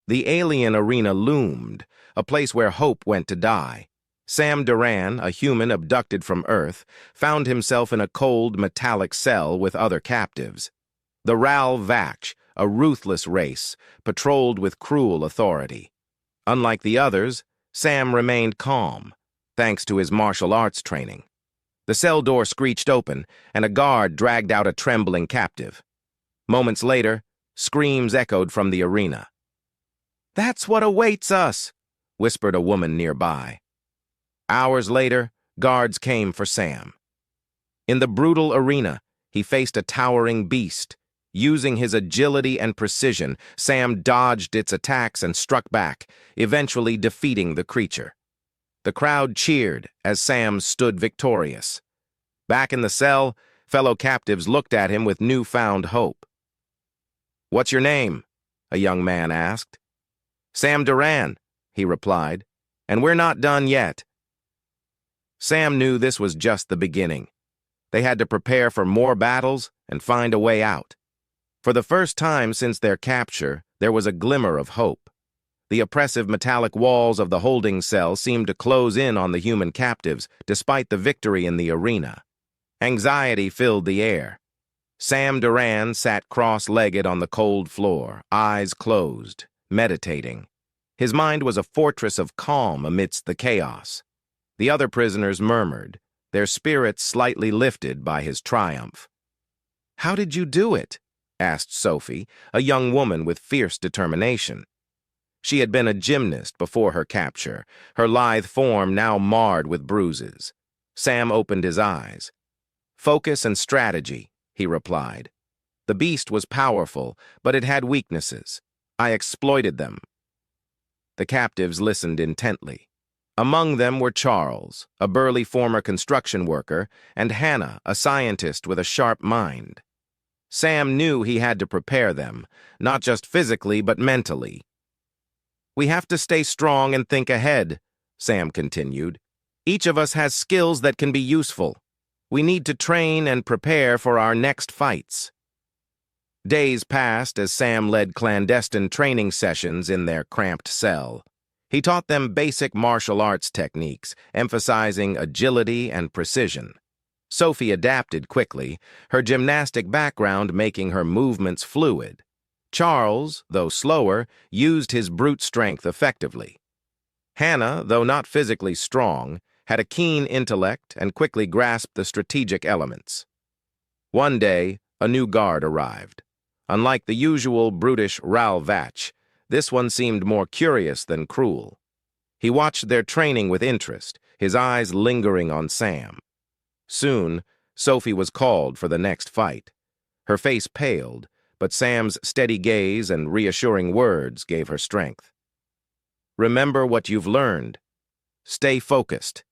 The alien arena loomed, a place where hope went to die. Sam Duran, a human abducted from Earth, found himself in a cold, metallic cell with other captives. The Ral Vach, a ruthless race, patrolled with cruel authority. Unlike the others, Sam remained calm, thanks to his martial arts training. The cell door screeched open, and a guard dragged out a trembling captive. Moments later, screams echoed from the arena. "That's what awaits us," whispered a woman nearby. Hours later, guards came for Sam. In the brutal arena, he faced a towering beast. Using his agility and precision, Sam dodged its attacks and struck back, eventually defeating the creature. The crowd cheered as Sam stood victorious. Back in the cell, fellow captives looked at him with newfound hope. "What's your name?" a young man asked. "Sam Duran," he replied, "and we're not done yet." Sam knew this was just the beginning. They had to prepare for more battles and find a way out. For the first time since their capture, there was a glimmer of hope. The oppressive metallic walls of the holding cell seemed to close in on the human captives, despite the victory in the arena. Anxiety filled the air. Sam Duran sat cross-legged on the cold floor, eyes closed, meditating. His mind was a fortress of calm amidst the chaos. The other prisoners murmured, their spirits slightly lifted by his triumph. "How did you do it?" asked Sophie, a young woman with fierce determination. She had been a gymnast before her capture, her lithe form now marred with bruises. Sam opened his eyes. "Focus and strategy," he replied. "The beast was powerful, but it had weaknesses. I exploited them." The captives listened intently. Among them were Charles, a burly former construction worker, and Hannah, a scientist with a sharp mind. Sam knew he had to prepare them, not just physically but mentally. "We have to stay strong and think ahead," Sam continued. "Each of us has skills that can be useful. We need to train and prepare for our next fights." Days passed as Sam led clandestine training sessions in their cramped cell. He taught them basic martial arts techniques, emphasizing agility and precision. Sophie adapted quickly, her gymnastic background making her movements fluid. Charles, though slower, used his brute strength effectively. Hannah, though not physically strong, had a keen intellect and quickly grasped the strategic elements. One day, a new guard arrived. Unlike the usual brutish Ral Vach, this one seemed more curious than cruel. He watched their training with interest, his eyes lingering on Sam. Soon, Sophie was called for the next fight. Her face paled, but Sam's steady gaze and reassuring words gave her strength. "Remember what you've learned. Stay focused."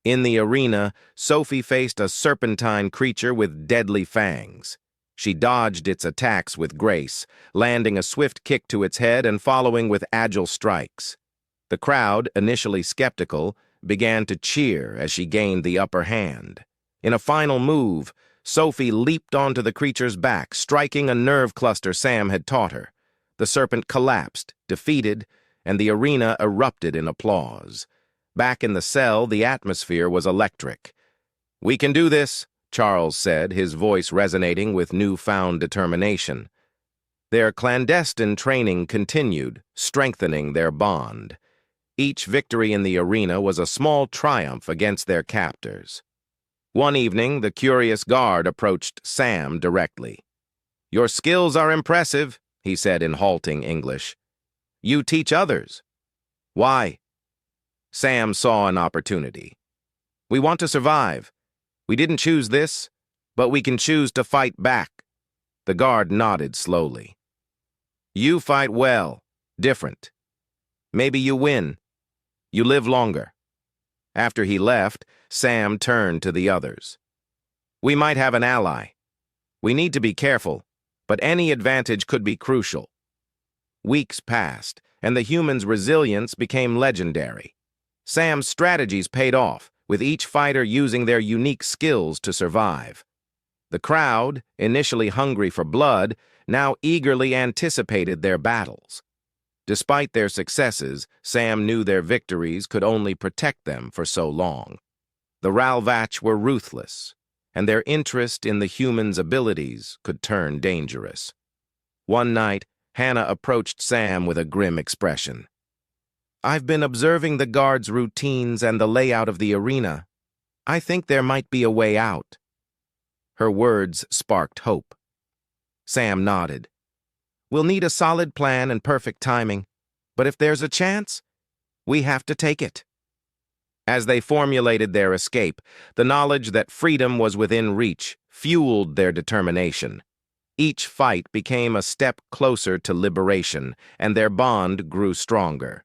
In the arena, Sophie faced a serpentine creature with deadly fangs. She dodged its attacks with grace, landing a swift kick to its head and following with agile strikes. The crowd, initially skeptical, began to cheer as she gained the upper hand. In a final move, Sophie leaped onto the creature's back, striking a nerve cluster Sam had taught her. The serpent collapsed, defeated, and the arena erupted in applause. Back in the cell, the atmosphere was electric. "We can do this," Charles said, his voice resonating with newfound determination. Their clandestine training continued, strengthening their bond. Each victory in the arena was a small triumph against their captors. One evening, the curious guard approached Sam directly. "Your skills are impressive," he said in halting English. "You teach others." "Why?" Sam saw an opportunity. "We want to survive. We didn't choose this, but we can choose to fight back." The guard nodded slowly. "You fight well, different. Maybe you win. You live longer." After he left, Sam turned to the others. "We might have an ally. We need to be careful, but any advantage could be crucial." Weeks passed, and the humans' resilience became legendary. Sam's strategies paid off, with each fighter using their unique skills to survive. The crowd, initially hungry for blood, now eagerly anticipated their battles. Despite their successes, Sam knew their victories could only protect them for so long. The Ralvach were ruthless, and their interest in the humans' abilities could turn dangerous. One night, Hannah approached Sam with a grim expression. "I've been observing the guards' routines and the layout of the arena. I think there might be a way out." Her words sparked hope. Sam nodded. "We'll need a solid plan and perfect timing, but if there's a chance, we have to take it." As they formulated their escape, the knowledge that freedom was within reach fueled their determination. Each fight became a step closer to liberation, and their bond grew stronger.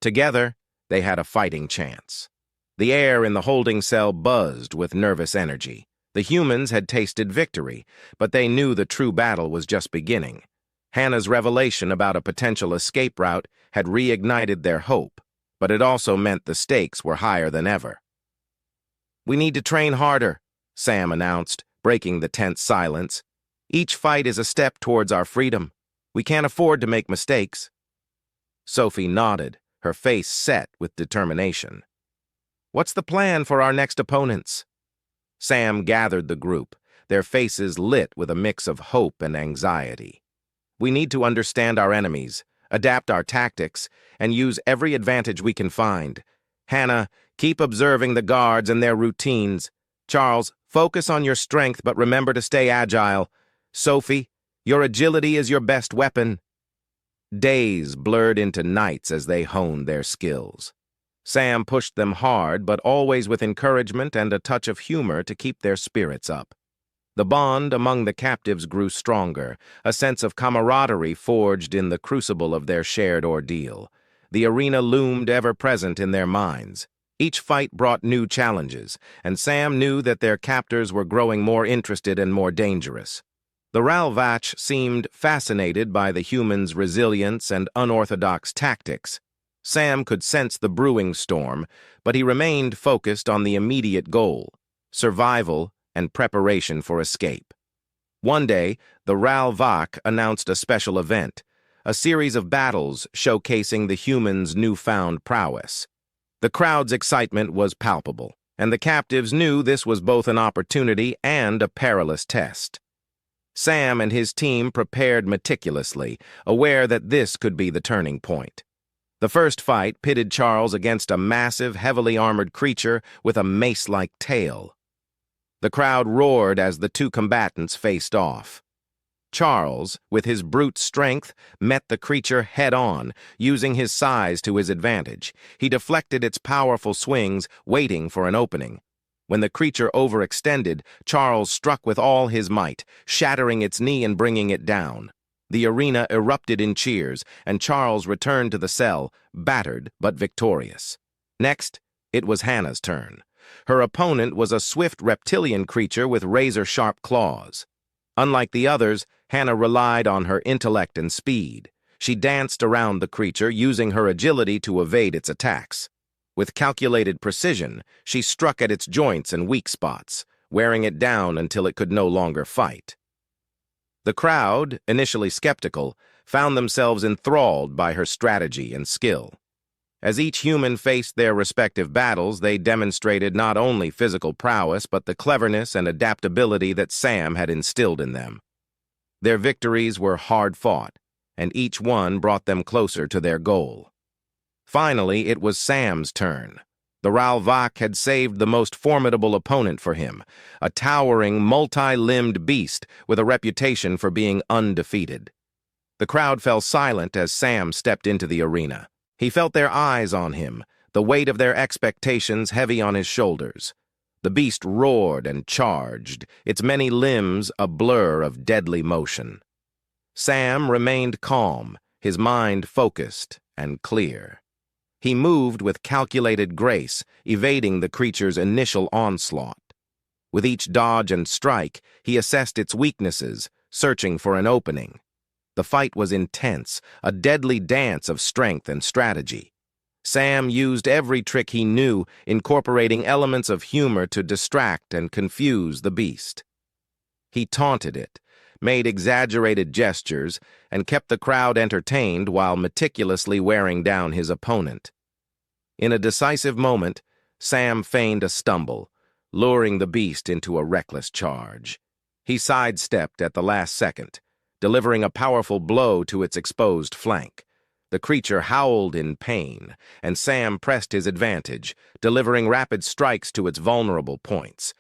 Together, they had a fighting chance. The air in the holding cell buzzed with nervous energy. The humans had tasted victory, but they knew the true battle was just beginning. Hannah's revelation about a potential escape route had reignited their hope, but it also meant the stakes were higher than ever. "We need to train harder," Sam announced, breaking the tense silence. "Each fight is a step towards our freedom. We can't afford to make mistakes." Sophie nodded, her face set with determination. "What's the plan for our next opponents?" Sam gathered the group, their faces lit with a mix of hope and anxiety. "We need to understand our enemies, adapt our tactics, and use every advantage we can find. Hannah, keep observing the guards and their routines. Charles, focus on your strength but remember to stay agile. Sophie, your agility is your best weapon." Days blurred into nights as they honed their skills. Sam pushed them hard, but always with encouragement and a touch of humor to keep their spirits up. The bond among the captives grew stronger, a sense of camaraderie forged in the crucible of their shared ordeal. The arena loomed ever-present in their minds. Each fight brought new challenges, and Sam knew that their captors were growing more interested and more dangerous. The Ralvach seemed fascinated by the humans' resilience and unorthodox tactics. Sam could sense the brewing storm, but he remained focused on the immediate goal: survival and preparation for escape. One day, the Ralvach announced a special event, a series of battles showcasing the humans' newfound prowess. The crowd's excitement was palpable, and the captives knew this was both an opportunity and a perilous test. Sam and his team prepared meticulously, aware that this could be the turning point. The first fight pitted Charles against a massive, heavily armored creature with a mace-like tail. The crowd roared as the two combatants faced off. Charles, with his brute strength, met the creature head-on, using his size to his advantage. He deflected its powerful swings, waiting for an opening. When the creature overextended, Charles struck with all his might, shattering its knee and bringing it down. The arena erupted in cheers, and Charles returned to the cell, battered but victorious. Next, it was Hannah's turn. Her opponent was a swift reptilian creature with razor-sharp claws. Unlike the others, Hannah relied on her intellect and speed. She danced around the creature, using her agility to evade its attacks. With calculated precision, she struck at its joints and weak spots, wearing it down until it could no longer fight. The crowd, initially skeptical, found themselves enthralled by her strategy and skill. As each human faced their respective battles, they demonstrated not only physical prowess but the cleverness and adaptability that Sam had instilled in them. Their victories were hard-fought, and each one brought them closer to their goal. Finally, it was Sam's turn. The Ralvach had saved the most formidable opponent for him, a towering, multi-limbed beast with a reputation for being undefeated. The crowd fell silent as Sam stepped into the arena. He felt their eyes on him, the weight of their expectations heavy on his shoulders. The beast roared and charged, its many limbs a blur of deadly motion. Sam remained calm, his mind focused and clear. He moved with calculated grace, evading the creature's initial onslaught. With each dodge and strike, he assessed its weaknesses, searching for an opening. The fight was intense, a deadly dance of strength and strategy. Sam used every trick he knew, incorporating elements of humor to distract and confuse the beast. He taunted it, made exaggerated gestures, and kept the crowd entertained while meticulously wearing down his opponent. In a decisive moment, Sam feigned a stumble, luring the beast into a reckless charge. He sidestepped at the last second, delivering a powerful blow to its exposed flank. The creature howled in pain, and Sam pressed his advantage, delivering rapid strikes to its vulnerable points.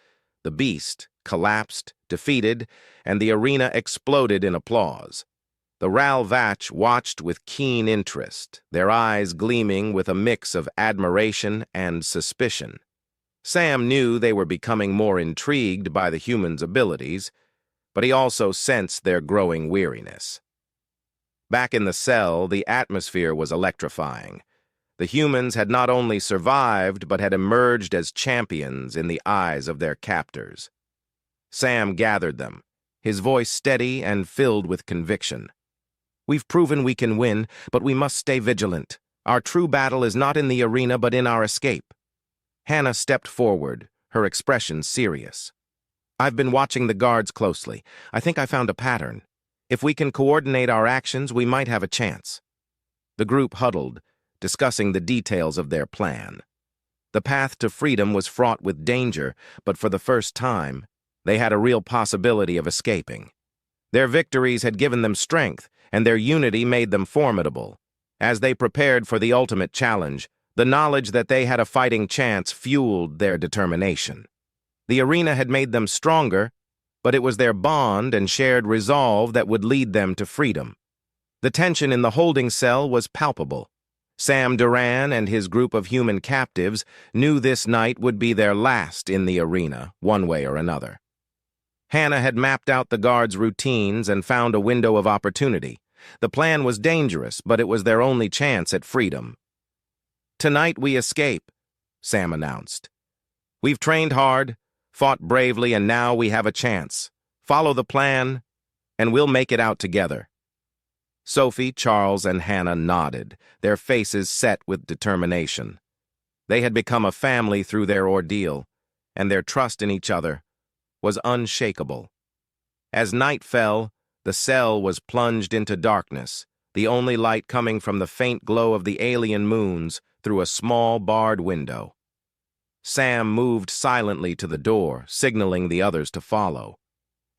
The beast collapsed, defeated, and the arena exploded in applause. The Ralvatch watched with keen interest, their eyes gleaming with a mix of admiration and suspicion. Sam knew they were becoming more intrigued by the humans' abilities, but he also sensed their growing weariness. Back in the cell, the atmosphere was electrifying. The humans had not only survived, but had emerged as champions in the eyes of their captors. Sam gathered them, his voice steady and filled with conviction. "We've proven we can win, but we must stay vigilant. Our true battle is not in the arena, but in our escape." Hannah stepped forward, her expression serious. "I've been watching the guards closely. I think I found a pattern. If we can coordinate our actions, we might have a chance." The group huddled, discussing the details of their plan. The path to freedom was fraught with danger, but for the first time, they had a real possibility of escaping. Their victories had given them strength, and their unity made them formidable. As they prepared for the ultimate challenge, the knowledge that they had a fighting chance fueled their determination. The arena had made them stronger, but it was their bond and shared resolve that would lead them to freedom. The tension in the holding cell was palpable. Sam Duran and his group of human captives knew this night would be their last in the arena, one way or another. Hannah had mapped out the guards' routines and found a window of opportunity. The plan was dangerous, but it was their only chance at freedom. "Tonight we escape," Sam announced. "We've trained hard, fought bravely, and now we have a chance. Follow the plan, and we'll make it out together." Sophie, Charles, and Hannah nodded, their faces set with determination. They had become a family through their ordeal, and their trust in each other was unshakable. As night fell, the cell was plunged into darkness, the only light coming from the faint glow of the alien moons through a small barred window. Sam moved silently to the door, signaling the others to follow.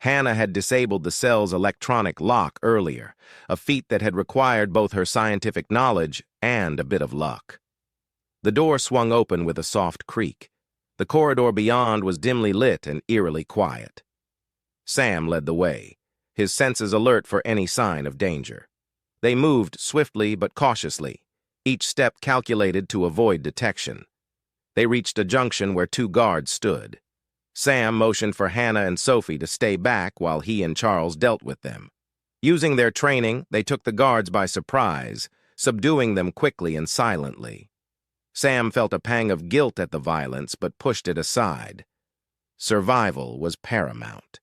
Hannah had disabled the cell's electronic lock earlier, a feat that had required both her scientific knowledge and a bit of luck. The door swung open with a soft creak. The corridor beyond was dimly lit and eerily quiet. Sam led the way, his senses alert for any sign of danger. They moved swiftly but cautiously, each step calculated to avoid detection. They reached a junction where two guards stood. Sam motioned for Hannah and Sophie to stay back while he and Charles dealt with them. Using their training, they took the guards by surprise, subduing them quickly and silently. Sam felt a pang of guilt at the violence, but pushed it aside. Survival was paramount.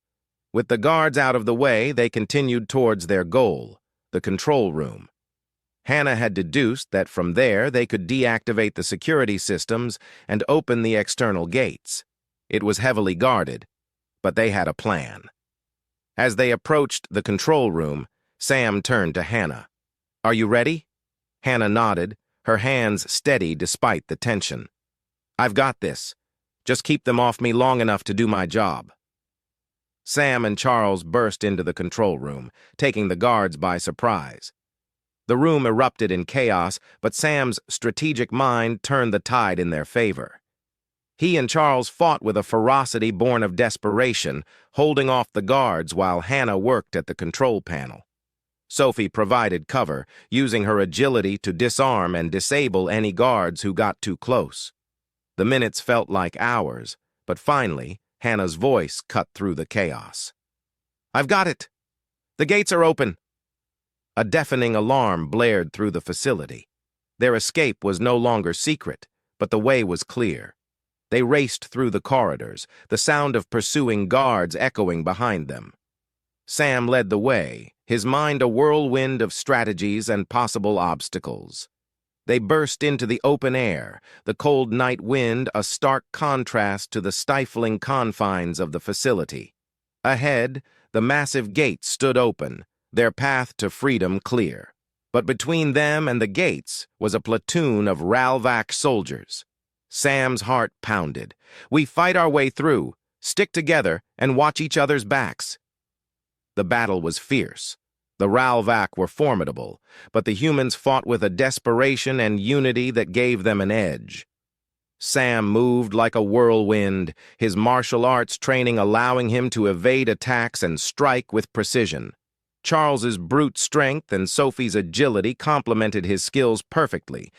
With the guards out of the way, they continued towards their goal, the control room. Hannah had deduced that from there they could deactivate the security systems and open the external gates. It was heavily guarded, but they had a plan. As they approached the control room, Sam turned to Hannah. "Are you ready?" Hannah nodded, her hands steady despite the tension. "I've got this. Just keep them off me long enough to do my job." Sam and Charles burst into the control room, taking the guards by surprise. The room erupted in chaos, but Sam's strategic mind turned the tide in their favor. He and Charles fought with a ferocity born of desperation, holding off the guards while Hannah worked at the control panel. Sophie provided cover, using her agility to disarm and disable any guards who got too close. The minutes felt like hours, but finally, Hannah's voice cut through the chaos. "I've got it! The gates are open!" A deafening alarm blared through the facility. Their escape was no longer secret, but the way was clear. They raced through the corridors, the sound of pursuing guards echoing behind them. Sam led the way, his mind a whirlwind of strategies and possible obstacles. They burst into the open air, the cold night wind a stark contrast to the stifling confines of the facility. Ahead, The massive gates stood open, their path to freedom clear. But between them and the gates was a platoon of Ralvac soldiers. Sam's heart pounded. "We fight our way through, stick together, and watch each other's backs." The battle was fierce. The Ralvac were formidable, but the humans fought with a desperation and unity that gave them an edge. Sam moved like a whirlwind, his martial arts training allowing him to evade attacks and strike with precision. Charles's brute strength and Sophie's agility complemented his skills perfectly,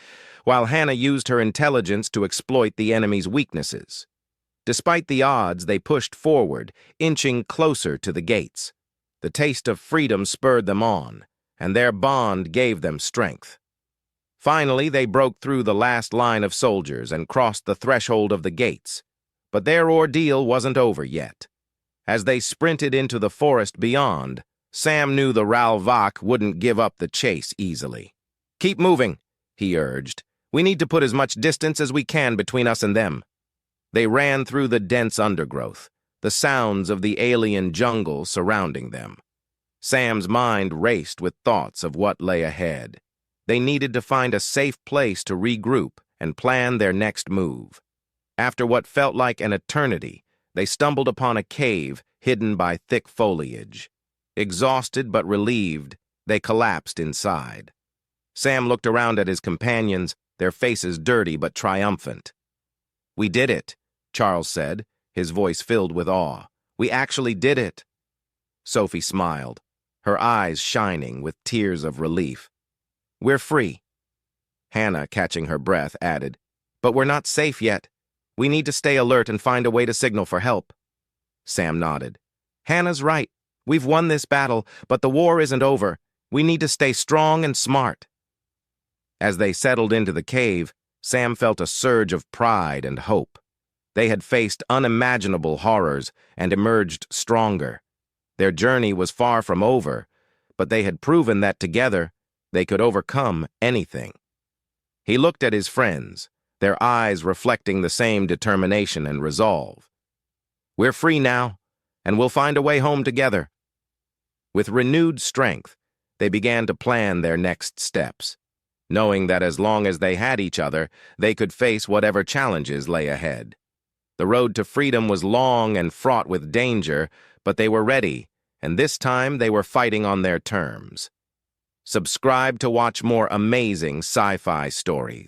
while Hannah used her intelligence to exploit the enemy's weaknesses. Despite the odds, they pushed forward, inching closer to the gates. The taste of freedom spurred them on, and their bond gave them strength. Finally, they broke through the last line of soldiers and crossed the threshold of the gates. But their ordeal wasn't over yet. As they sprinted into the forest beyond, Sam knew the Ralvac wouldn't give up the chase easily. "Keep moving," he urged. "We need to put as much distance as we can between us and them." They ran through the dense undergrowth, the sounds of the alien jungle surrounding them. Sam's mind raced with thoughts of what lay ahead. They needed to find a safe place to regroup and plan their next move. After what felt like an eternity, they stumbled upon a cave hidden by thick foliage. Exhausted but relieved, they collapsed inside. Sam looked around at his companions, their faces dirty but triumphant. "We did it," Charles said, his voice filled with awe. "We actually did it." Sophie smiled, her eyes shining with tears of relief. "We're free." Hannah, catching her breath, added, "But we're not safe yet. We need to stay alert and find a way to signal for help." Sam nodded. "Hannah's right. We've won this battle, but the war isn't over. We need to stay strong and smart." As they settled into the cave, Sam felt a surge of pride and hope. They had faced unimaginable horrors and emerged stronger. Their journey was far from over, but they had proven that together they could overcome anything. He looked at his friends, their eyes reflecting the same determination and resolve. "We're free now, and we'll find a way home together." With renewed strength, they began to plan their next steps, knowing that as long as they had each other, they could face whatever challenges lay ahead. The road to freedom was long and fraught with danger, but they were ready, and this time they were fighting on their terms. Subscribe to watch more amazing sci-fi stories.